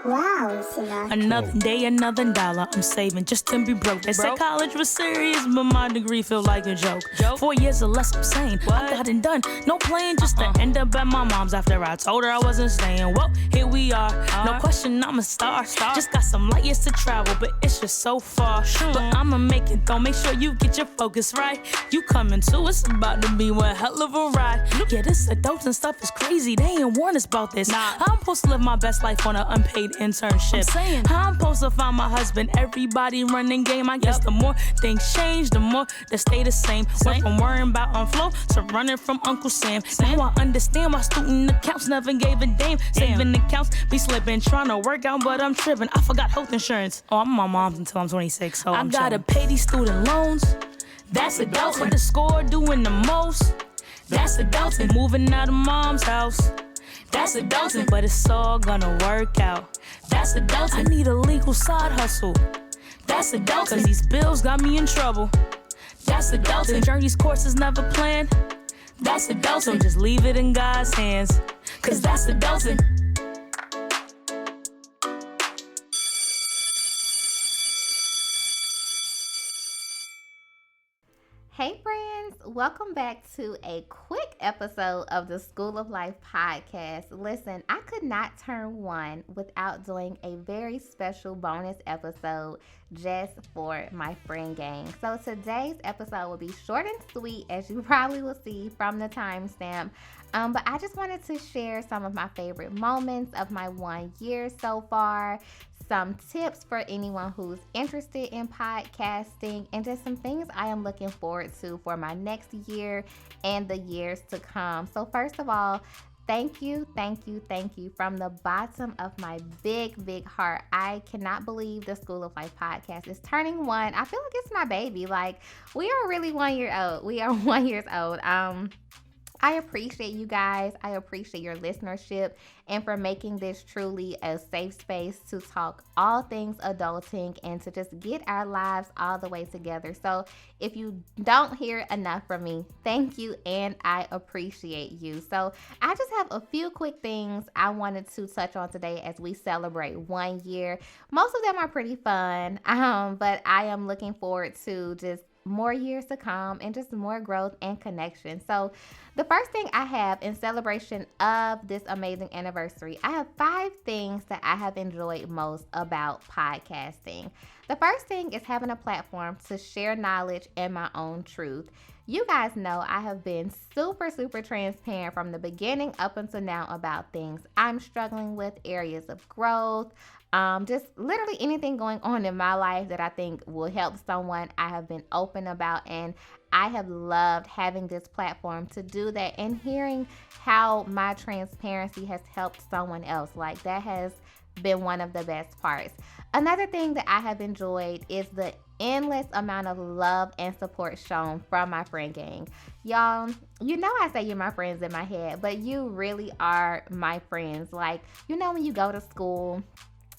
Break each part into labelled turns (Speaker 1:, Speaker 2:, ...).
Speaker 1: Wow, Sinatra.
Speaker 2: Another day, another dollar. I'm saving just to be broke. They said college was serious, but my degree feel like a joke. 4 years or less, I'm sane. I got it done. No playing, just to end up at my mom's after I told her I wasn't staying. Well, here we are. No question, I'm a star. Just got some light years to travel, but it's just so far. But I'ma make it though. Make sure you get your focus right. You coming too, it's about to be one hell of a ride. Yeah, this adults and stuff is crazy. They ain't warn us about this. I'm supposed to live my best life on an unpaid internship. I'm supposed to find my husband. Everybody running game. I guess the more things change, the more they stay the same. Went from worrying about on flow to running from Uncle Sam. Now I understand why student accounts never gave a damn. Saving accounts be slipping, trying to work out, but I'm tripping. I forgot health insurance. Oh, I'm my mom's until I'm 26, so I gotta pay these student loans. That's adulting. With the score doing the most. That's adulting. Moving out of mom's house. That's adulting. But it's all gonna work out. That's adulting. I need a legal side hustle. That's adulting. Cause these bills got me in trouble. That's adulting. Journey's course is never planned. That's adulting. Just leave it in God's hands. Cause that's adulting.
Speaker 3: Hey friends, welcome back to a quick episode of the School of Life podcast. Listen, I could not turn one without doing a very special bonus episode just for my friend gang. So today's episode will be short and sweet, as you probably will see from the timestamp. But I just wanted to share some of my favorite moments of my 1 year so far, some tips for anyone who's interested in podcasting, and just some things I am looking forward to for my next year and the years to come. So first of all, thank you from the bottom of my big heart. I cannot believe the School of Life podcast is turning one. I feel like it's my baby. Like, we are really 1 year old. We are 1 year old. I appreciate you guys. I appreciate your listenership and for making this truly a safe space to talk all things adulting and to just get our lives all the way together. So if you don't hear enough from me, thank you and I appreciate you. So I just have a few quick things I wanted to touch on today as we celebrate 1 year. Most of them are pretty fun, but I am looking forward to just more years to come and just more growth and connection. So the first thing I have in celebration of this amazing anniversary, I have 5 things that I have enjoyed most about podcasting. The first thing is having a platform to share knowledge and my own truth. You guys know I have been super transparent from the beginning up until now about things I'm struggling with, areas of growth, just literally anything going on in my life that I think will help someone. I have been open about, and I have loved having this platform to do that and hearing how my transparency has helped someone else. Like, that has been one of the best parts. Another thing that I have enjoyed is the endless amount of love and support shown from my friend gang. Y'all, you know I say you're my friends in my head, but you really are my friends. Like, you know when you go to school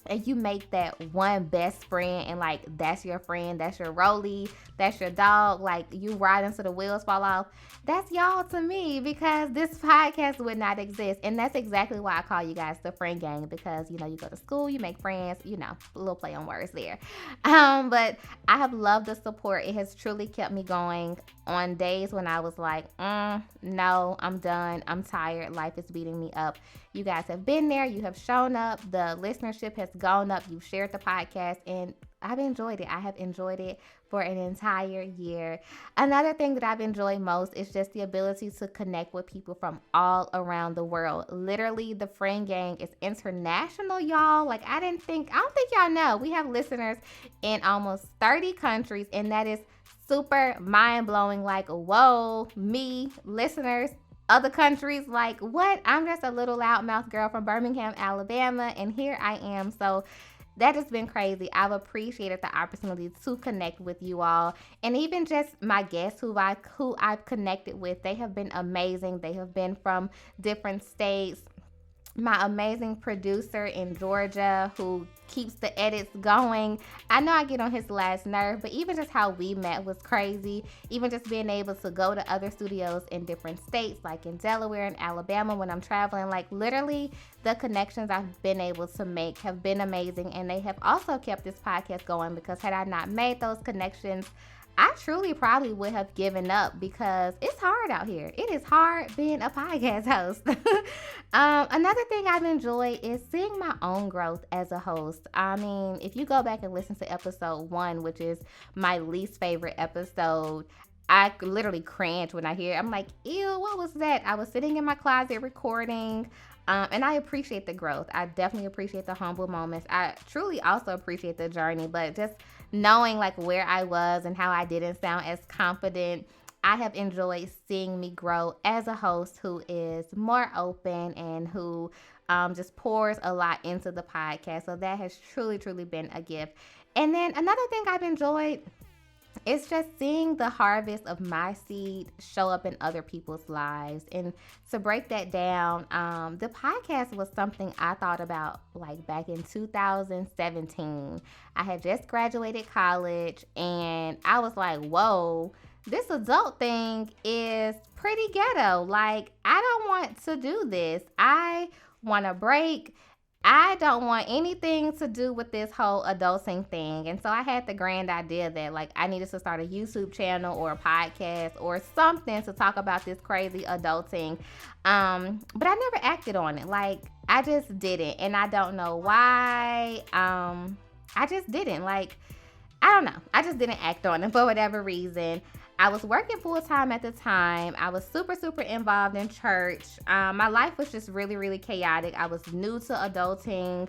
Speaker 3: and you make that one best friend and like that's your friend, that's your rollie, that's your dog, like you ride until the wheels fall off. That's y'all to me, because this podcast would not exist. And that's exactly why I call you guys the friend gang, because you know you go to school, you make friends, you know, a little play on words there. But I have loved the support. It has truly kept me going on days when I was like, no, I'm done, I'm tired, life is beating me up. You guys have been there, you have shown up, the listenership has gone up, you've shared the podcast, and I've enjoyed it. I have enjoyed it for an entire year. Another thing that I've enjoyed most is just the ability to connect with people from all around the world. Literally, the friend gang is international, y'all. Like, I don't think y'all know. We have listeners in almost 30 countries, and that is super mind-blowing. Like, whoa, me, listeners, other countries, like, what? I'm just a little loudmouth girl from Birmingham, Alabama, and here I am. So that has been crazy. I've appreciated the opportunity to connect with you all, and even just my guests who I've connected with. They have been amazing. They have been from different states, my amazing producer in Georgia who keeps the edits going. I know I get on his last nerve, but even just how we met was crazy. Even just being able to go to other studios in different states, like in Delaware and Alabama when I'm traveling, like literally the connections I've been able to make have been amazing. And they have also kept this podcast going, because had I not made those connections, I truly probably would have given up, because it's hard out here. It is hard being a podcast host. Another thing I've enjoyed is seeing my own growth as a host. I mean, if you go back and listen to episode 1, which is my least favorite episode, I literally cringe when I hear it. I'm like, ew, what was that? I was sitting in my closet recording. And I appreciate the growth. I definitely appreciate the humble moments. I truly also appreciate the journey, but just knowing like where I was and how I didn't sound as confident, I have enjoyed seeing me grow as a host who is more open and who just pours a lot into the podcast. So that has truly, truly been a gift. And then another thing I've enjoyed, it's just seeing the harvest of my seed show up in other people's lives. And to break that down, the podcast was something I thought about like back in 2017. I had just graduated college and I was like, whoa, this adult thing is pretty ghetto. Like, I don't want to do this. I want a break. I don't want anything to do with this whole adulting thing. And so I had the grand idea that like I needed to start a YouTube channel or a podcast or something to talk about this crazy adulting. But I never acted on it. Like, I just didn't. And I don't know why. I just didn't. Like, I don't know. I just didn't act on it for whatever reason. I was working full time at the time. I was super, super involved in church. My life was just really, really chaotic. I was new to adulting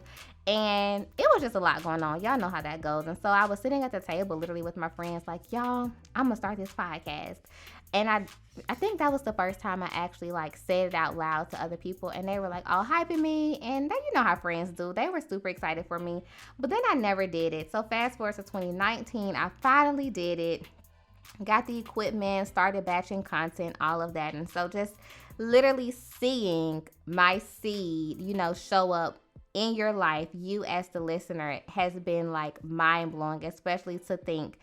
Speaker 3: and it was just a lot going on. Y'all know how that goes. And so I was sitting at the table literally with my friends like, y'all, I'm going to start this podcast. And I think that was the first time I actually like said it out loud to other people. And they were like all hyping me. And you know how friends do. They were super excited for me. But then I never did it. So fast forward to 2019, I finally did it. Got the equipment, started batching content, all of that. And so just literally seeing my seed, show up in your life, you as the listener, has been like mind blowing, especially to think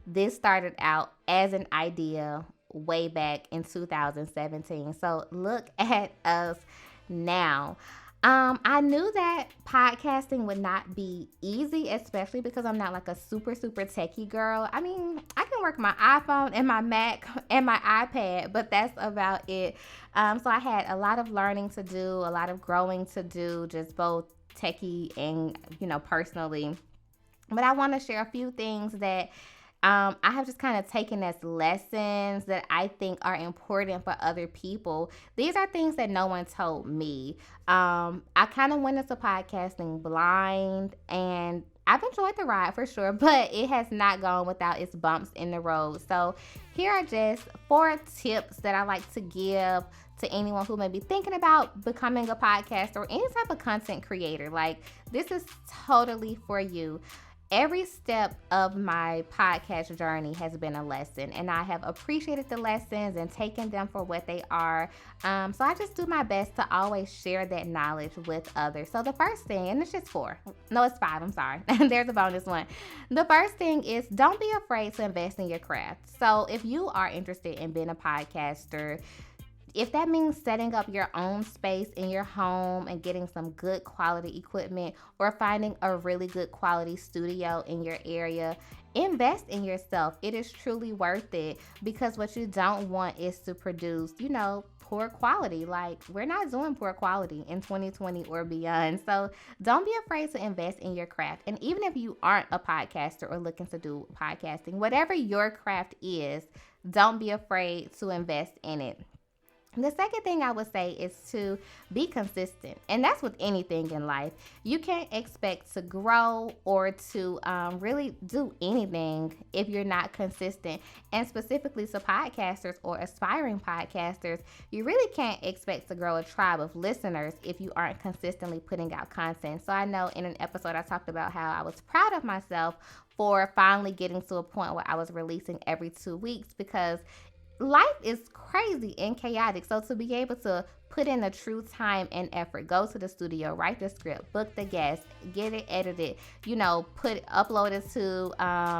Speaker 3: this started out as an idea way back in 2017. So look at us now. I knew that podcasting would not be easy, especially because I'm not like a super, super techie girl. I mean, I can work my iPhone and my Mac and my iPad, but that's about it. So I had a lot of learning to do, a lot of growing to do, just both techie and, personally. But I want to share a few things that I have just kind of taken as lessons that I think are important for other people. These are things that no one told me. I kind of went into podcasting blind and I've enjoyed the ride for sure, but it has not gone without its bumps in the road. So here are just 4 tips that I like to give to anyone who may be thinking about becoming a podcaster or any type of content creator. Like, this is totally for you. Every step of my podcast journey has been a lesson, and I have appreciated the lessons and taken them for what they are. So I just do my best to always share that knowledge with others. So the first thing, and it's just 4. No, it's 5. I'm sorry. There's a bonus one. The first thing is don't be afraid to invest in your craft. So if you are interested in being a podcaster, if that means setting up your own space in your home and getting some good quality equipment or finding a really good quality studio in your area, invest in yourself. It is truly worth it, because what you don't want is to produce, poor quality. Like, we're not doing poor quality in 2020 or beyond. So don't be afraid to invest in your craft. And even if you aren't a podcaster or looking to do podcasting, whatever your craft is, don't be afraid to invest in it. The second thing I would say is to be consistent, and that's with anything in life. You can't expect to grow or to really do anything if you're not consistent. And specifically to podcasters or aspiring podcasters, you really can't expect to grow a tribe of listeners if you aren't consistently putting out content. So I know in an episode I talked about how I was proud of myself for finally getting to a point where I was releasing every 2 weeks, because life is crazy and chaotic. So to be able to put in the true time and effort. Go to the studio, write the script, book the guests, get it edited, upload it to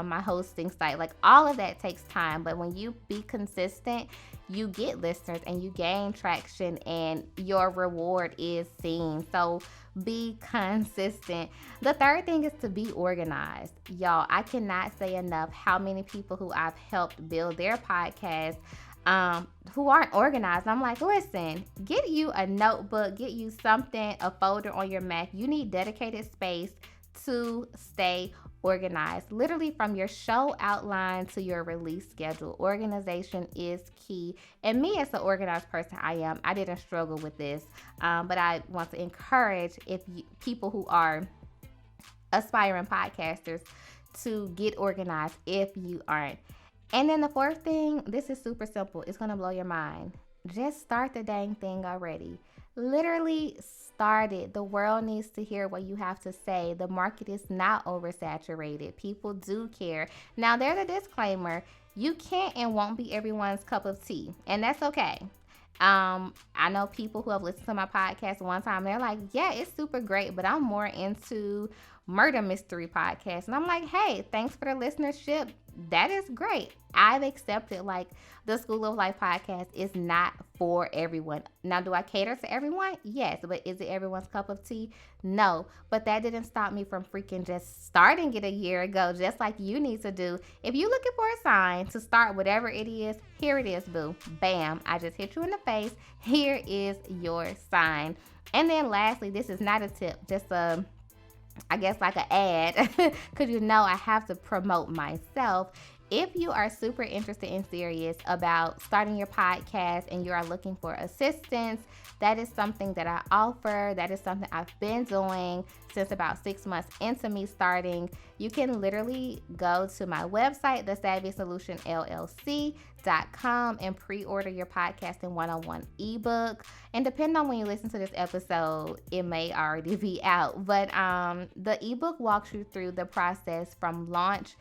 Speaker 3: my hosting site. Like, all of that takes time. But when you be consistent, you get listeners and you gain traction, and your reward is seen. So be consistent. The third thing is to be organized. Y'all, I cannot say enough how many people who I've helped build their podcast who aren't organized. I'm like, listen, get you a notebook, get you something, a folder on your Mac. You need dedicated space to stay organized. Literally, from your show outline to your release schedule, organization is key. And me, as an organized person I didn't struggle with this, but I want to encourage people who are aspiring podcasters to get organized if you aren't. And then the fourth thing, this is super simple. It's going to blow your mind. Just start the dang thing already. Literally start it. The world needs to hear what you have to say. The market is not oversaturated. People do care. Now, there's a disclaimer. You can't and won't be everyone's cup of tea, and that's okay. I know people who have listened to my podcast one time. They're like, yeah, it's super great, but I'm more into murder mystery podcasts. And I'm like, hey, thanks for the listenership. That is great. I've accepted, like, the School of Life podcast is not for everyone. Now, do I cater to everyone? Yes. But is it everyone's cup of tea? No. But that didn't stop me from freaking just starting it a year ago, just like you need to do. If you're looking for a sign to start whatever it is, here it is, boo. Bam. I just hit you in the face. Here is your sign. And then lastly, this is not a tip, just I guess like an ad, because I have to promote myself. If you are super interested and serious about starting your podcast and you are looking for assistance, that is something that I offer. That is something I've been doing since about 6 months into me starting. You can literally go to my website, thesavvysolutionllc.com, and pre-order your podcasting 101 ebook. And depending on when you listen to this episode, it may already be out. But the ebook walks you through the process from launch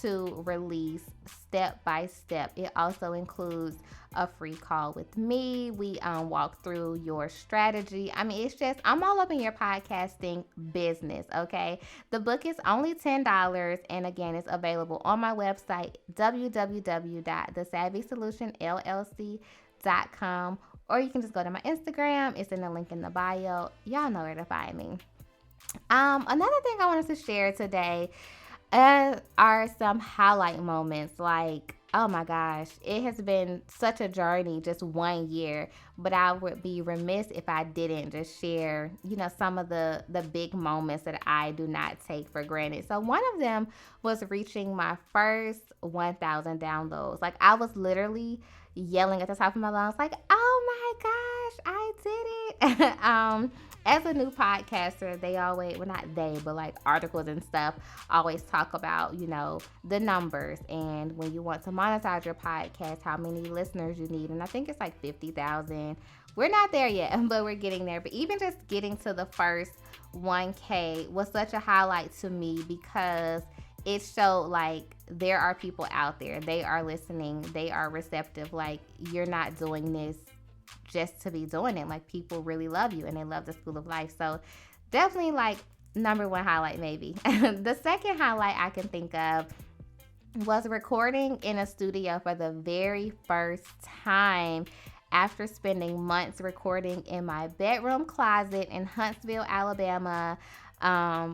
Speaker 3: to release, step by step. It also includes a free call with me. We walk through your strategy. I mean, it's just, I'm all up in your podcasting business, okay? The book is only $10, and again, it's available on my website, www.thesavvysolutionllc.com, or you can just go to my Instagram. It's in the link in the bio. Y'all know where to find me. Another thing I wanted to share today are some highlight moments. Like, oh my gosh, it has been such a journey, just 1 year, but I would be remiss if I didn't just share, some of the big moments that I do not take for granted. So one of them was reaching my first 1,000 downloads. Like, I was literally yelling at the top of my lungs, like, oh my gosh, I did it. As a new podcaster, they always, well, not they, but like articles and stuff always talk about, the numbers, and when you want to monetize your podcast, how many listeners you need. And I think it's like 50,000. We're not there yet, but we're getting there. But even just getting to the first 1K was such a highlight to me, because it showed like there are people out there. They are listening. They are receptive. Like, you're not doing this just to be doing it. Like, people really love you and they love the School of Life. So definitely, like, number one highlight maybe. The second highlight I can think of was recording in a studio for the very first time after spending months recording in my bedroom closet in Huntsville, Alabama,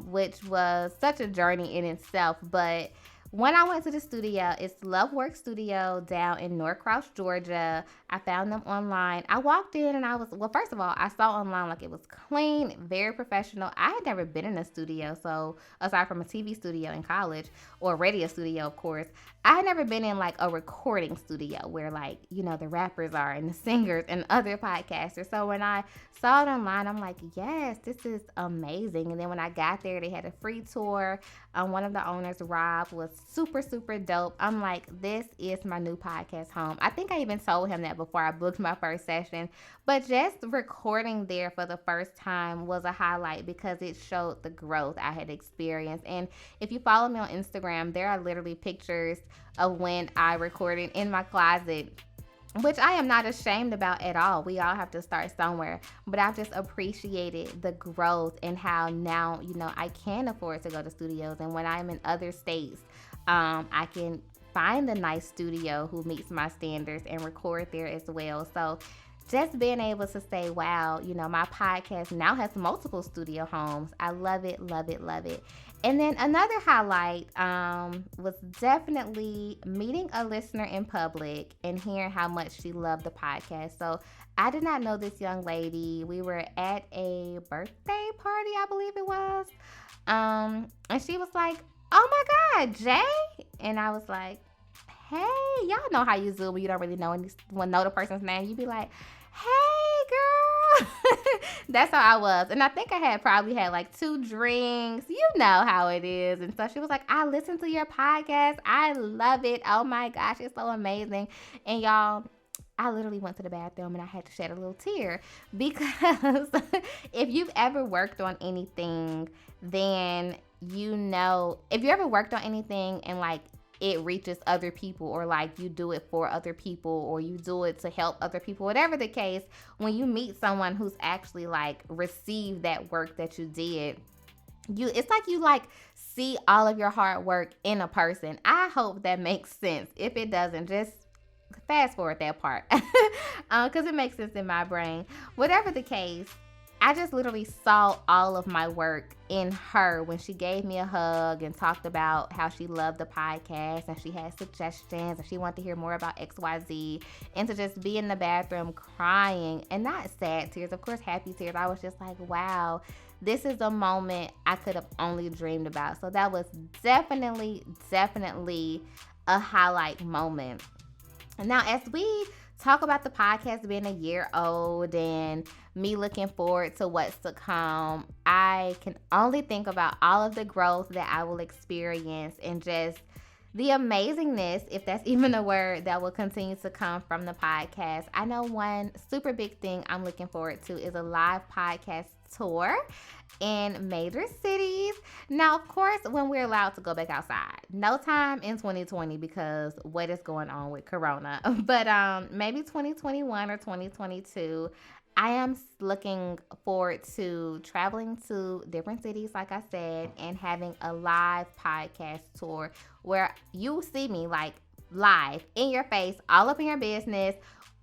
Speaker 3: which was such a journey in itself. But when I went to the studio, it's Love Work Studio down in Norcross, Georgia. I found them online. I walked in and first of all, I saw online like it was clean, very professional. I had never been in a studio, so aside from a TV studio in college, or a radio studio, of course, I had never been in like a recording studio where, like, the rappers are and the singers and other podcasters. So when I saw it online, I'm like, yes, this is amazing. And then when I got there, they had a free tour. One of the owners, Rob, was super, super dope. I'm like, this is my new podcast home. I think I even told him that before I booked my first session. But just recording there for the first time was a highlight, because it showed the growth I had experienced. And if you follow me on Instagram, there are literally pictures of when I recorded in my closet which I am not ashamed about at all. We all have to start somewhere. But I've just appreciated the growth and how now, I can afford to go to studios. And when I'm in other states, I can find a nice studio who meets my standards and record there as well. So just being able to say, wow, my podcast now has multiple studio homes. I love it, love it, love it. And then another highlight was definitely meeting a listener in public and hearing how much she loved the podcast. So I did not know this young lady. We were at a birthday party, I believe it was. And she was like, oh my God, Jay? And I was like, hey, y'all know how you Zoom when you don't really know the person's name. You be like, hey, girl. That's how I was. And I think I had probably had like 2 drinks. You know how it is. And so she was like, I listened to your podcast. I love it. Oh my gosh, it's so amazing. And y'all, I literally went to the bathroom and I had to shed a little tear because if you've ever worked on anything, then if you ever worked on anything and like it reaches other people, or like you do it for other people, or you do it to help other people, whatever the case, when you meet someone who's actually like received that work that you did, it's like you like see all of your hard work in a person. I hope that makes sense. If it doesn't, just fast forward that part because it makes sense in my brain. Whatever the case, I just literally saw all of my work in her when she gave me a hug and talked about how she loved the podcast and she had suggestions and she wanted to hear more about XYZ, and to just be in the bathroom crying, and not sad tears, of course, happy tears. I was just like, wow, this is a moment I could have only dreamed about. So that was definitely a highlight moment. Now, as we talk about the podcast being a year old and me looking forward to what's to come, I can only think about all of the growth that I will experience and just the amazingness, if that's even a word, that will continue to come from the podcast. I know one super big thing I'm looking forward to is a live podcast tour in major cities. Now, of course, when we're allowed to go back outside. No time in 2020 because what is going on with Corona. But maybe 2021 or 2022. I am looking forward to traveling to different cities, like I said, and having a live podcast tour where you see me like live in your face, all up in your business.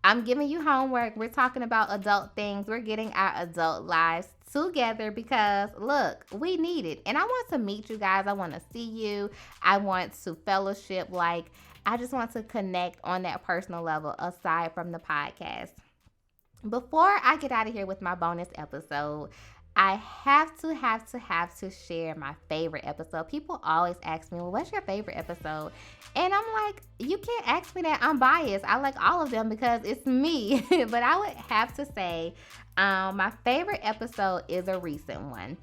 Speaker 3: I'm giving you homework. We're talking about adult things. We're getting our adult lives together because, look, we need it. And I want to meet you guys. I want to see you. I want to fellowship. I just want to connect on that personal level aside from the podcast. Before I get out of here with my bonus episode, I have to share my favorite episode. People always ask me, well, what's your favorite episode? And I'm like, you can't ask me that. I'm biased. I like all of them because it's me. But I would have to say my favorite episode is a recent one.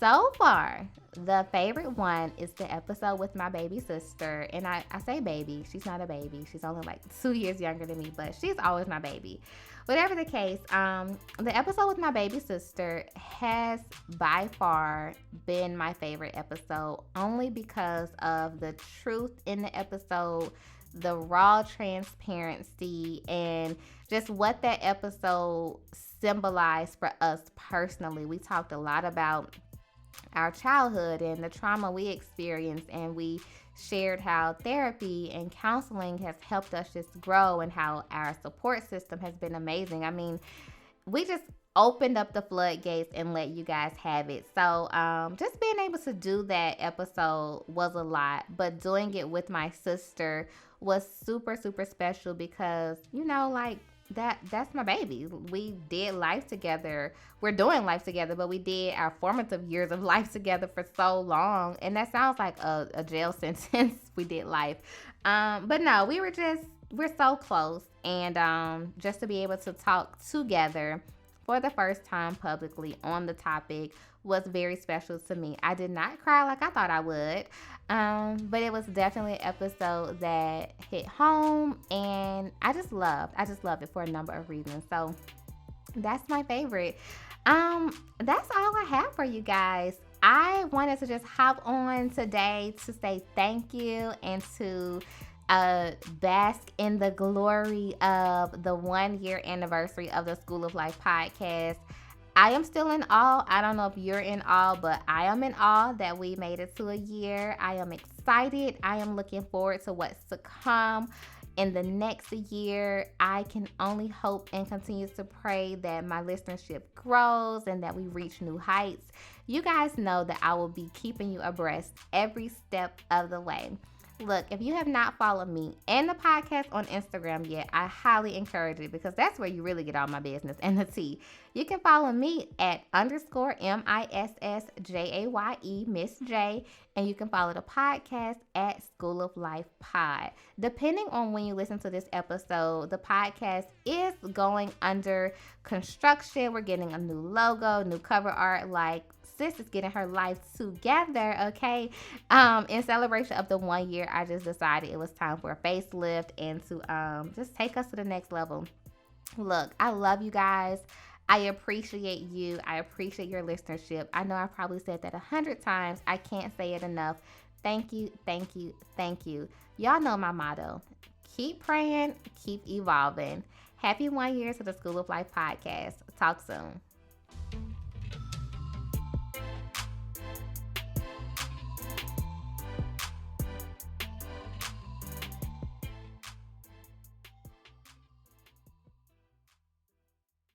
Speaker 3: So far, the favorite one is the episode with my baby sister. And I say baby. She's not a baby. She's only like 2 years younger than me, but she's always my baby. Whatever the case, the episode with my baby sister has by far been my favorite episode, only because of the truth in the episode, the raw transparency, and just what that episode symbolized for us personally. We talked a lot about our childhood and the trauma we experienced, and we shared how therapy and counseling has helped us just grow and how our support system has been amazing. I mean, we just opened up the floodgates and let you guys have it. So just being able to do that episode was a lot, but doing it with my sister was super, super special because, that's my baby. We did life together. We're doing life together, but we did our formative years of life together for so long. And that sounds like a jail sentence. We did life. But no, we're so close. And just to be able to talk together for the first time publicly on the topic was very special to me. I did not cry like I thought I would, but it was definitely an episode that hit home, and I just loved it for a number of reasons. So that's my favorite. That's all I have for you guys. I wanted to just hop on today to say thank you and to bask in the glory of the 1 year anniversary of the School of Life podcast. I am still in awe. I don't know if you're in awe, but I am in awe that we made it to a year. I am excited. I am looking forward to what's to come in the next year. I can only hope and continue to pray that my listenership grows and that we reach new heights. You guys know that I will be keeping you abreast every step of the way. Look, if you have not followed me and the podcast on Instagram yet, I highly encourage it because that's where you really get all my business and the tea. You can follow me at _MISSJAYE, Miss J, and you can follow the podcast at School of Life Pod. Depending on when you listen to this episode, the podcast is going under construction. We're getting a new logo, new cover art, like sis is getting her life together, okay? In celebration of the 1 year, I just decided it was time for a facelift and to just take us to the next level. Look, I love you guys. I appreciate you. I appreciate your listenership. I know I probably said that 100 times. I can't say it enough. Thank you, thank you, thank you. Y'all know my motto. Keep praying, keep evolving. Happy 1 year to the School of Life podcast. Talk soon.